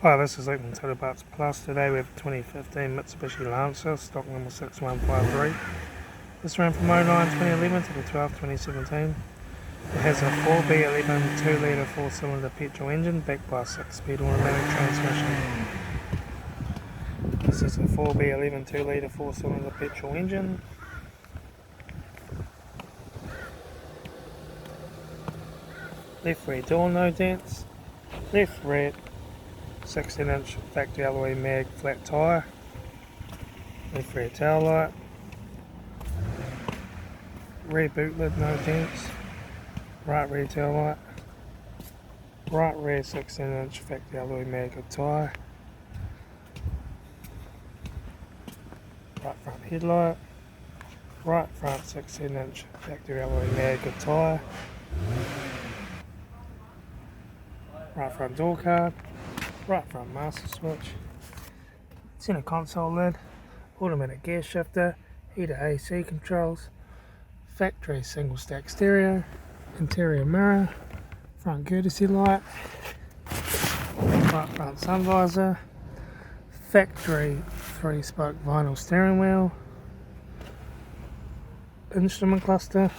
Hi, this is Luke from Total Parts Plus. Today we have a 2015 Mitsubishi Lancer, stock number 6153. This ran from 09/2011 to the 12th 2017. It has a 4B11 2-litre 4-cylinder petrol engine backed by a 6-speed automatic transmission. This is a 4B11 2-litre 4-cylinder petrol engine. Left rear door no dents. Left rear 16-inch factory alloy mag flat tyre. Left rear taillight. Rear boot lid no dents. Right rear taillight. Right rear 16-inch factory alloy mag tyre. Right front headlight. Right front 16-inch factory alloy mag tyre. Right front door card. Right front master switch, center console lid, automatic gear shifter, heater AC controls, factory single stack stereo, interior mirror, front courtesy light, right front sun visor, factory 3-spoke vinyl steering wheel, instrument cluster,